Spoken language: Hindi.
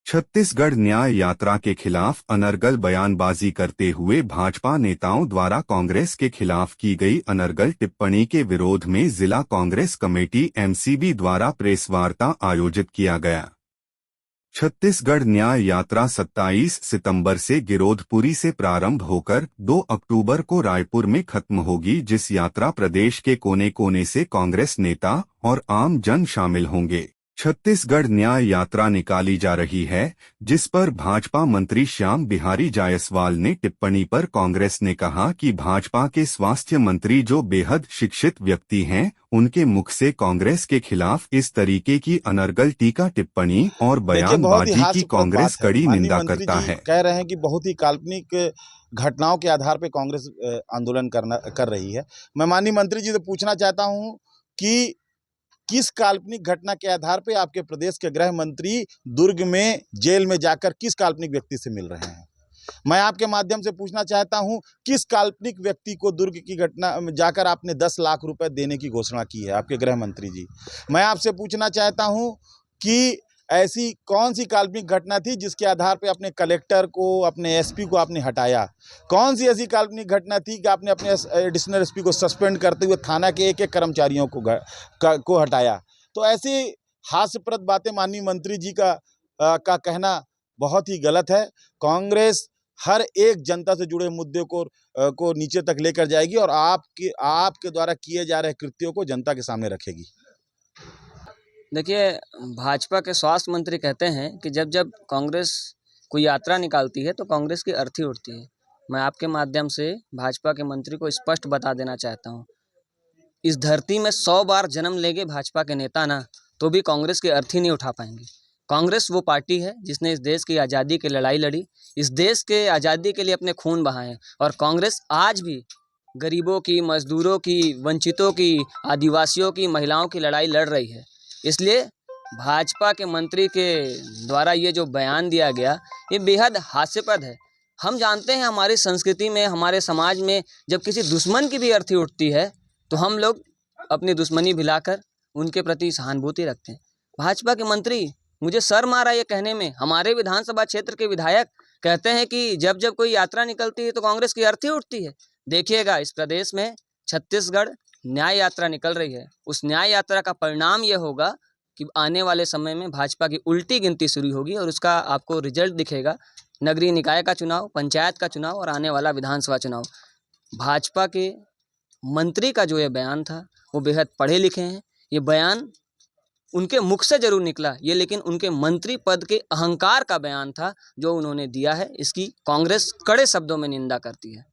छत्तीसगढ़ न्याय यात्रा के खिलाफ अनर्गल बयानबाजी करते हुए भाजपा नेताओं द्वारा कांग्रेस के खिलाफ की गई अनर्गल टिप्पणी के विरोध में जिला कांग्रेस कमेटी एमसीबी द्वारा प्रेस वार्ता आयोजित किया गया। छत्तीसगढ़ न्याय यात्रा 27 सितंबर से गिरोधपुरी से प्रारंभ होकर 2 अक्टूबर को रायपुर में खत्म होगी, जिस यात्रा प्रदेश के कोने कोने से कांग्रेस नेता और आम जन शामिल होंगे। छत्तीसगढ़ न्याय यात्रा निकाली जा रही है, जिस पर भाजपा मंत्री श्याम बिहारी जायसवाल ने टिप्पणी पर कांग्रेस ने कहा कि भाजपा के स्वास्थ्य मंत्री जो बेहद शिक्षित व्यक्ति हैं, उनके मुख से कांग्रेस के खिलाफ इस तरीके की अनर्गल टीका टिप्पणी और बयानबाजी की कांग्रेस कड़ी निंदा करता है। कह रहे हैं कि बहुत ही काल्पनिक घटनाओं के आधार पर कांग्रेस आंदोलन कर रही है। मैं माननीय मंत्री जी से पूछना चाहता हूँ कि किस काल्पनिक घटना के आधार पे आपके प्रदेश के गृह मंत्री दुर्ग में जेल में जाकर किस काल्पनिक व्यक्ति से मिल रहे हैं? मैं आपके माध्यम से पूछना चाहता हूं, किस काल्पनिक व्यक्ति को दुर्ग की घटना में जाकर आपने 10 लाख रुपए देने की घोषणा की है आपके गृह मंत्री जी? मैं आपसे पूछना चाहता हूं कि ऐसी कौन सी काल्पनिक घटना थी जिसके आधार पे अपने कलेक्टर को, अपने एसपी को आपने हटाया? कौन सी ऐसी काल्पनिक घटना थी कि आपने अपने एडिशनल एसपी को सस्पेंड करते हुए थाना के एक कर्मचारियों को हटाया? तो ऐसी हास्यप्रद बातें माननीय मंत्री जी का कहना बहुत ही गलत है। कांग्रेस हर एक जनता से जुड़े मुद्दे को नीचे तक लेकर जाएगी और आपके द्वारा किए जा रहे कृत्यों को जनता के सामने रखेगी। देखिए, भाजपा के स्वास्थ्य मंत्री कहते हैं कि जब जब कांग्रेस कोई यात्रा निकालती है तो कांग्रेस की अर्थी उठती है। मैं आपके माध्यम से भाजपा के मंत्री को स्पष्ट बता देना चाहता हूं, इस धरती में 100 बार जन्म लेंगे भाजपा के नेता ना, तो भी कांग्रेस की अर्थी नहीं उठा पाएंगे। कांग्रेस वो पार्टी है जिसने इस देश की आज़ादी की लड़ाई लड़ी, इस देश के आज़ादी के लिए अपने खून बहाए, और कांग्रेस आज भी गरीबों की, मजदूरों की, वंचितों की, आदिवासियों की, महिलाओं की लड़ाई लड़ रही है। इसलिए भाजपा के मंत्री के द्वारा ये जो बयान दिया गया, ये बेहद हास्यास्पद है। हम जानते हैं हमारी संस्कृति में, हमारे समाज में जब किसी दुश्मन की भी अर्थी उठती है तो हम लोग अपनी दुश्मनी भुलाकर उनके प्रति सहानुभूति रखते हैं। भाजपा के मंत्री, मुझे शर्म आ रहा है ये कहने में, हमारे विधानसभा क्षेत्र के विधायक कहते हैं कि जब जब कोई यात्रा निकलती है तो कांग्रेस की अर्थी उठती है। देखिएगा, इस प्रदेश में छत्तीसगढ़ न्याय यात्रा निकल रही है। उस न्याय यात्रा का परिणाम यह होगा कि आने वाले समय में भाजपा की उल्टी गिनती शुरू होगी और उसका आपको रिजल्ट दिखेगा। नगरीय निकाय का चुनाव, पंचायत का चुनाव और आने वाला विधानसभा चुनाव। भाजपा के मंत्री का जो ये बयान था वो बेहद पढ़े लिखे हैं। ये बयान उनके मुख से जरूर निकला ये, लेकिन उनके मंत्री पद के अहंकार का बयान था जो उन्होंने दिया है। इसकी कांग्रेस कड़े शब्दों में निंदा करती है।